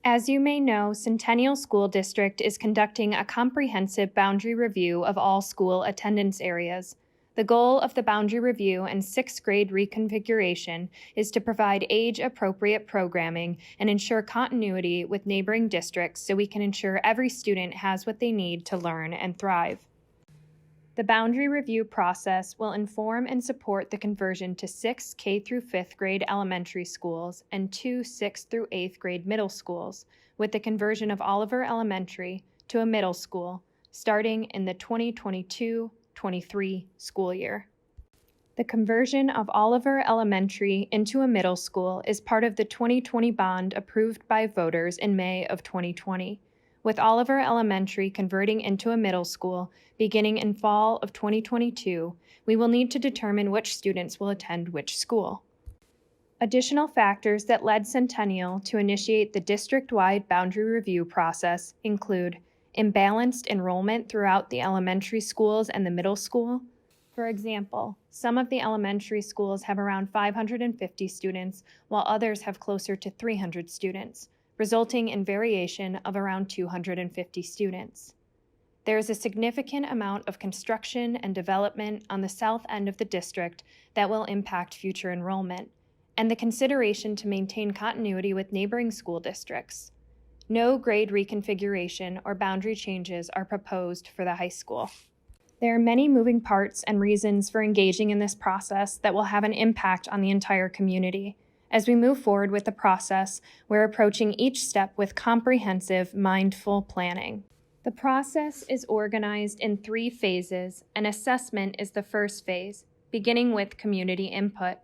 As you may know, Centennial School District is conducting a comprehensive boundary review of all school attendance areas. The goal of the boundary review and sixth grade reconfiguration is to provide age-appropriate programming and ensure continuity with neighboring districts so we can ensure every student has what they need to learn and thrive. The boundary review process will inform and support the conversion to 6 K through 5th grade elementary schools and 2 6th through 8th grade middle schools, with the conversion of Oliver Elementary to a middle school, starting in the 2022-23 school year. The conversion of Oliver Elementary into a middle school is part of the 2020 bond approved by voters in May of 2020. With Oliver Elementary converting into a middle school beginning in fall of 2022, we will need to determine which students will attend which school. Additional factors that led Centennial to initiate the district-wide boundary review process include imbalanced enrollment throughout the elementary schools and the middle school. For example, some of the elementary schools have around 550 students, while others have closer to 300 students, resulting in variation of around 250 students. There is a significant amount of construction and development on the south end of the district that will impact future enrollment, and the consideration to maintain continuity with neighboring school districts. No grade reconfiguration or boundary changes are proposed for the high school. There are many moving parts and reasons for engaging in this process that will have an impact on the entire community. As we move forward with the process, we're approaching each step with comprehensive, mindful planning. The process is organized in 3 phases, and assessment is the first phase, beginning with community input.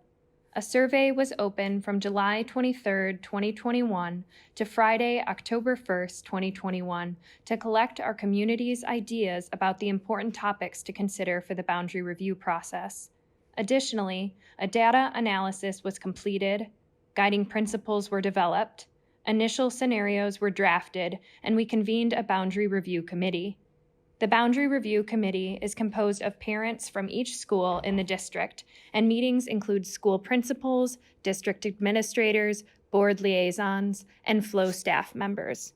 A survey was open from July 23, 2021 to Friday, October 1, 2021 to collect our community's ideas about the important topics to consider for the boundary review process. Additionally, a data analysis was completed, guiding principles were developed, initial scenarios were drafted, and we convened a boundary review committee. The Boundary Review Committee is composed of parents from each school in the district, and meetings include school principals, district administrators, board liaisons, and flow staff members.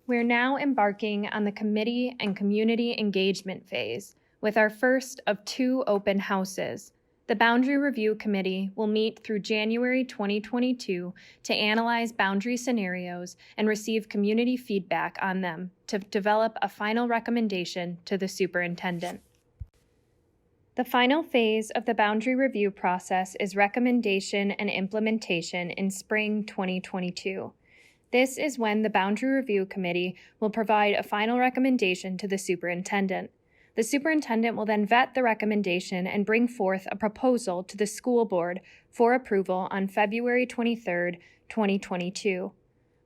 We're now embarking on the committee and community engagement phase with our first of 2 open houses. The Boundary Review Committee will meet through January 2022 to analyze boundary scenarios and receive community feedback on them to develop a final recommendation to the superintendent. The final phase of the boundary review process is recommendation and implementation in spring 2022. This is when the Boundary Review Committee will provide a final recommendation to the superintendent. The superintendent will then vet the recommendation and bring forth a proposal to the school board for approval on February 23, 2022.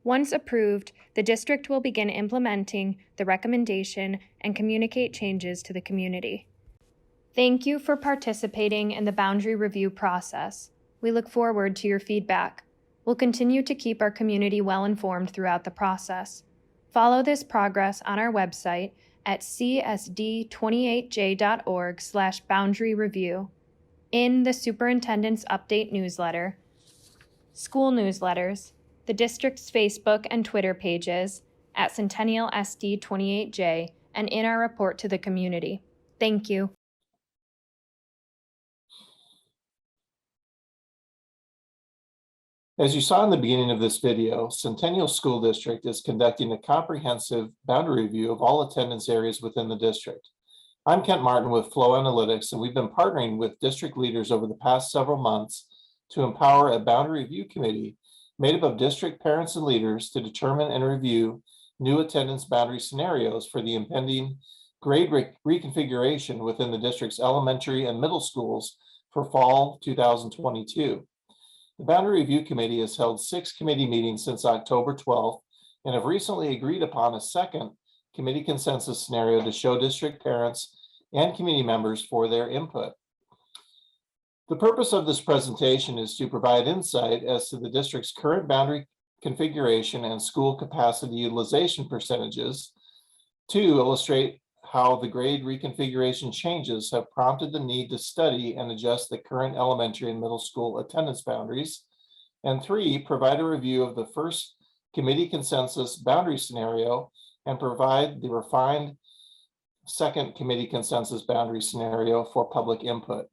Once approved, the district will begin implementing the recommendation and communicate changes to the community. Thank you for participating in the boundary review process. We look forward to your feedback. We'll continue to keep our community well informed throughout the process. Follow this progress on our website at csd28j.org/boundary review, in the Superintendent's Update newsletter, school newsletters, the district's Facebook and Twitter pages, at Centennial SD28J, and in our report to the community. Thank you. As you saw in the beginning of this video, Centennial School District is conducting a comprehensive boundary review of all attendance areas within the district. I'm Kent Martin with Flow Analytics, and we've been partnering with district leaders over the past several months to empower a boundary review committee made up of district parents and leaders to determine and review new attendance boundary scenarios for the impending grade reconfiguration within the district's elementary and middle schools for fall 2022. The Boundary Review Committee has held 6 committee meetings since October 12th and have recently agreed upon a second committee consensus scenario to show district parents and community members for their input. The purpose of this presentation is to provide insight as to the district's current boundary configuration and school capacity utilization percentages, to illustrate how the grade reconfiguration changes have prompted the need to study and adjust the current elementary and middle school attendance boundaries, and 3, provide a review of the first committee consensus boundary scenario and provide the refined second committee consensus boundary scenario for public input.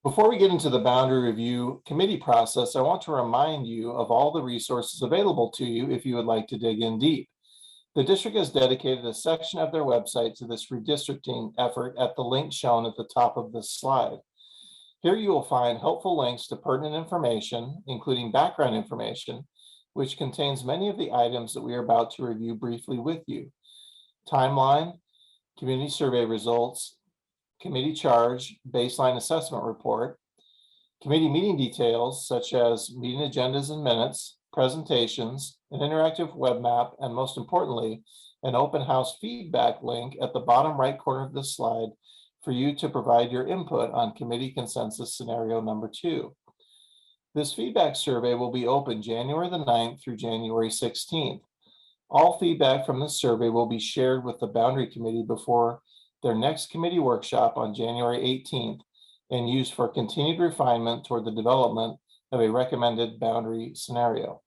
Before we get into the boundary review committee process, I want to remind you of all the resources available to you if you would like to dig in deep. The district has dedicated a section of their website to this redistricting effort at the link shown at the top of this slide. Here you will find helpful links to pertinent information, including background information, which contains many of the items that we are about to review briefly with you. Timeline, community survey results, committee charge, baseline assessment report, committee meeting details such as meeting agendas and minutes, presentations, an interactive web map, and most importantly, an open house feedback link at the bottom right corner of this slide for you to provide your input on committee consensus scenario number 2. This feedback survey will be open January the 9th through January 16th. All feedback from this survey will be shared with the Boundary Committee before their next committee workshop on January 18th and used for continued refinement toward the development of a recommended boundary scenario.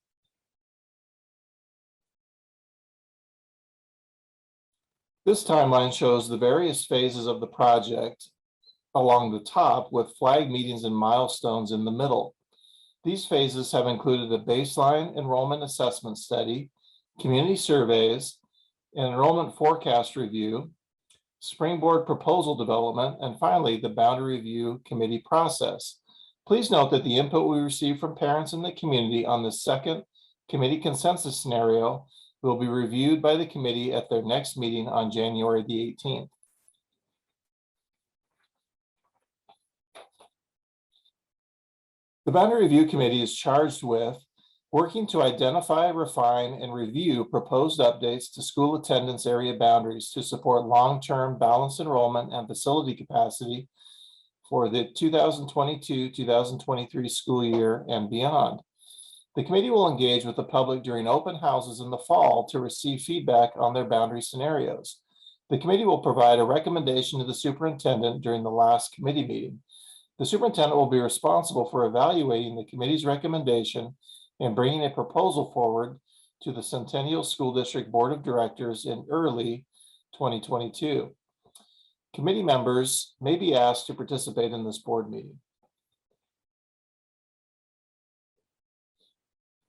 This timeline shows the various phases of the project along the top with flag meetings and milestones in the middle. These phases have included a baseline enrollment assessment study, community surveys, an enrollment forecast review, springboard proposal development, and finally, the boundary review committee process. Please note that the input we receive from parents in the community on the second committee consensus scenario will be reviewed by the committee at their next meeting on January the 18th. The Boundary Review Committee is charged with working to identify, refine, and review proposed updates to school attendance area boundaries to support long-term balanced enrollment and facility capacity for the 2022-2023 school year and beyond. The committee will engage with the public during open houses in the fall to receive feedback on their boundary scenarios. The committee will provide a recommendation to the superintendent during the last committee meeting. The superintendent will be responsible for evaluating the committee's recommendation and bringing a proposal forward to the Centennial School District Board of Directors in early 2022. Committee members may be asked to participate in this board meeting.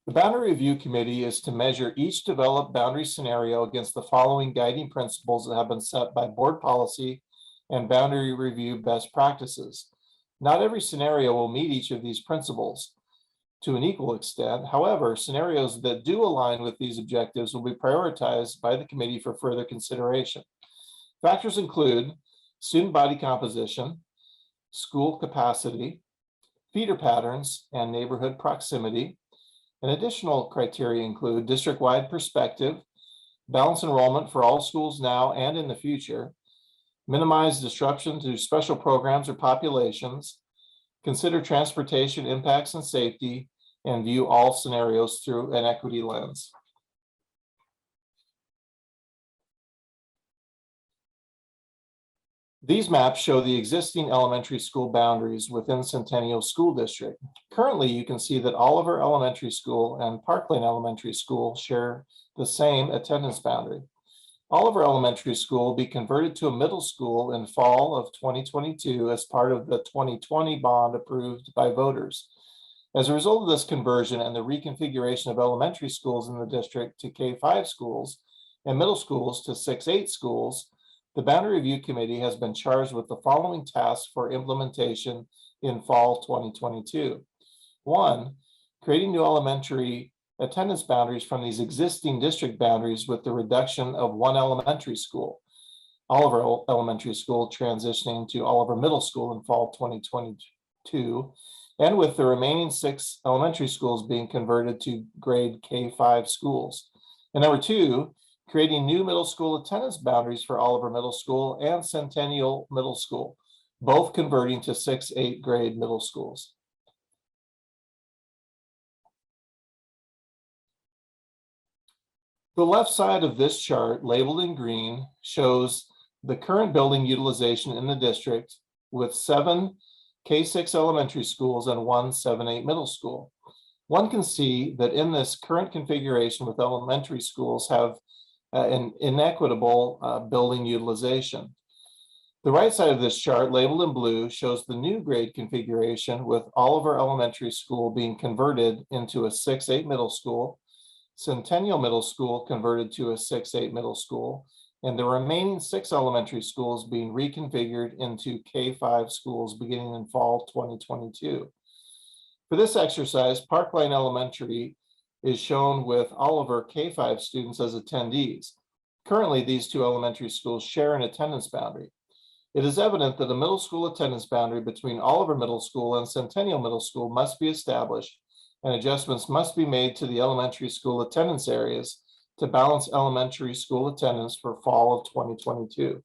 The Boundary Review Committee is to measure each developed boundary scenario against the following guiding principles that have been set by board policy and boundary review best practices. Not every scenario will meet each of these principles to an equal extent. However, scenarios that do align with these objectives will be prioritized by the committee for further consideration. Factors include student body composition, school capacity, feeder patterns, and neighborhood proximity. And additional criteria include district-wide perspective, balanced enrollment for all schools now and in the future, minimize disruption to special programs or populations, consider transportation impacts and safety, and view all scenarios through an equity lens. These maps show the existing elementary school boundaries within Centennial School District. Currently, you can see that Oliver Elementary School and Parkland Elementary School share the same attendance boundary. Oliver Elementary School will be converted to a middle school in fall of 2022 as part of the 2020 bond approved by voters. As a result of this conversion and the reconfiguration of elementary schools in the district to K-5 schools and middle schools to 6-8 schools, the Boundary Review Committee has been charged with the following tasks for implementation in fall 2022. 1, creating new elementary attendance boundaries from these existing district boundaries with the reduction of 1 elementary school. Oliver Elementary School transitioning to Oliver Middle School in fall 2022, and with the remaining 6 elementary schools being converted to grade K-5 schools. And number 2, creating new middle school attendance boundaries for Oliver Middle School and Centennial Middle School, both converting to 6-8 grade middle schools. The left side of this chart, labeled in green, shows the current building utilization in the district with 7 K-6 elementary schools and 1 7-8 middle school. One can see that in this current configuration with elementary schools have an inequitable building utilization. The right side of this chart, labeled in blue, shows the new grade configuration with Oliver Elementary School being converted into a 6-8 middle school, Centennial Middle School converted to a 6-8 middle school, and the remaining 6 elementary schools being reconfigured into K-5 schools beginning in fall 2022. For this exercise, Park Lane Elementary is shown with Oliver K-5 students as attendees. Currently, these 2 elementary schools share an attendance boundary. It is evident that a middle school attendance boundary between Oliver Middle School and Centennial Middle School must be established, and adjustments must be made to the elementary school attendance areas to balance elementary school attendance for fall of 2022.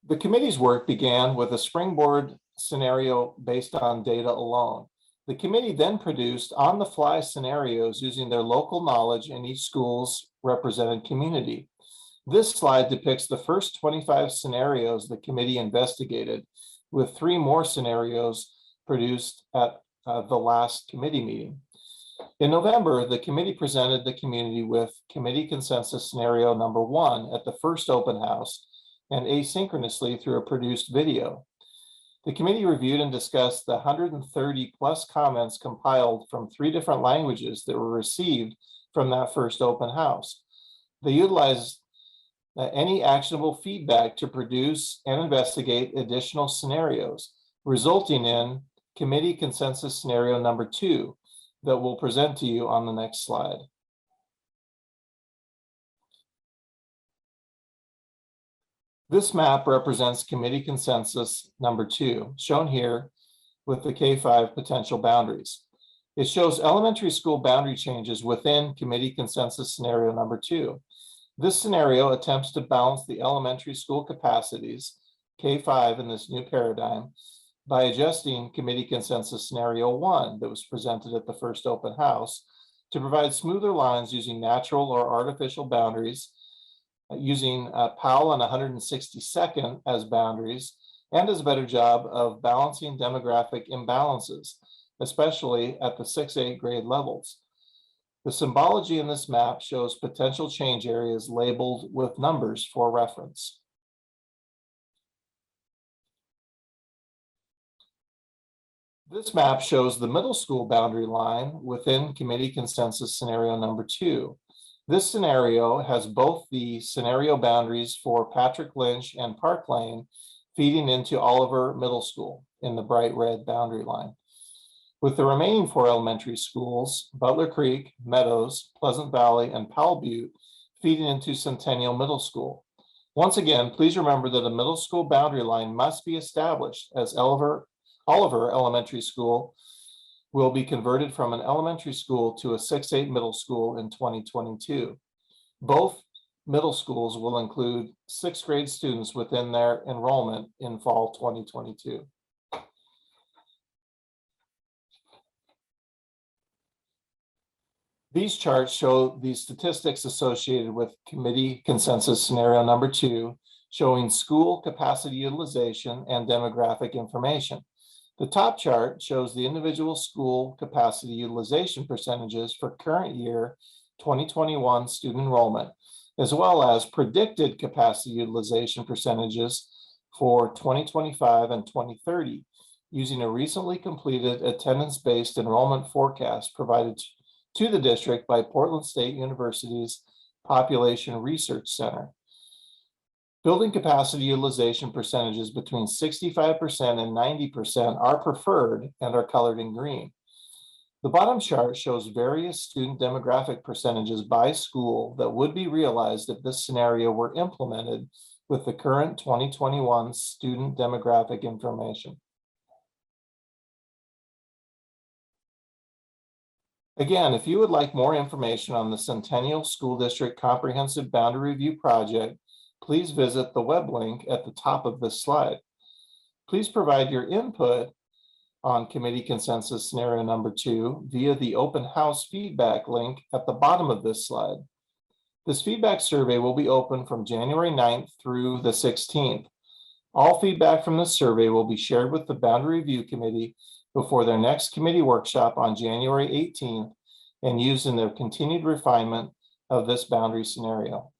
The committee's work began with a springboard scenario based on data alone. The committee then produced on-the-fly scenarios using their local knowledge in each school's represented community. This slide depicts the first 25 scenarios the committee investigated, with 3 more scenarios produced at the last committee meeting. In November, the committee presented the community with committee consensus scenario number 1 at the first open house and asynchronously through a produced video. The committee reviewed and discussed the 130 plus comments compiled from 3 different languages that were received from that first open house. They utilized any actionable feedback to produce and investigate additional scenarios, resulting in committee consensus scenario number 2 that we'll present to you on the next slide. This map represents committee consensus number 2, shown here with the K-5 potential boundaries. It shows elementary school boundary changes within committee consensus scenario number 2. This scenario attempts to balance the elementary school capacities, K-5 in this new paradigm, by adjusting committee consensus scenario 1 that was presented at the first open house to provide smoother lines using natural or artificial boundaries, using Powell and 162nd as boundaries, and does a better job of balancing demographic imbalances, especially at the 6-8 grade levels. The symbology in this map shows potential change areas labeled with numbers for reference. This map shows the middle school boundary line within committee consensus scenario number 2. This scenario has both the scenario boundaries for Patrick Lynch and Park Lane feeding into Oliver Middle School in the bright red boundary line, with the remaining 4 elementary schools, Butler Creek, Meadows, Pleasant Valley, and Powell Butte, feeding into Centennial Middle School. Once again, please remember that a middle school boundary line must be established, as Oliver Elementary School will be converted from an elementary school to a 6-8 middle school in 2022. Both middle schools will include 6th grade students within their enrollment in fall 2022. These charts show the statistics associated with committee consensus scenario number 2, showing school capacity utilization and demographic information. The top chart shows the individual school capacity utilization percentages for current year 2021 student enrollment, as well as predicted capacity utilization percentages for 2025 and 2030, using a recently completed attendance-based enrollment forecast provided to the district by Portland State University's Population Research Center. Building capacity utilization percentages between 65% and 90% are preferred and are colored in green. The bottom chart shows various student demographic percentages by school that would be realized if this scenario were implemented with the current 2021 student demographic information. Again, if you would like more information on the Centennial School District Comprehensive Boundary Review Project, please visit the web link at the top of this slide. Please provide your input on committee consensus scenario number 2 via the open house feedback link at the bottom of this slide. This feedback survey will be open from January 9th through the 16th. All feedback from this survey will be shared with the Boundary Review Committee before their next committee workshop on January 18th and used in their continued refinement of this boundary scenario.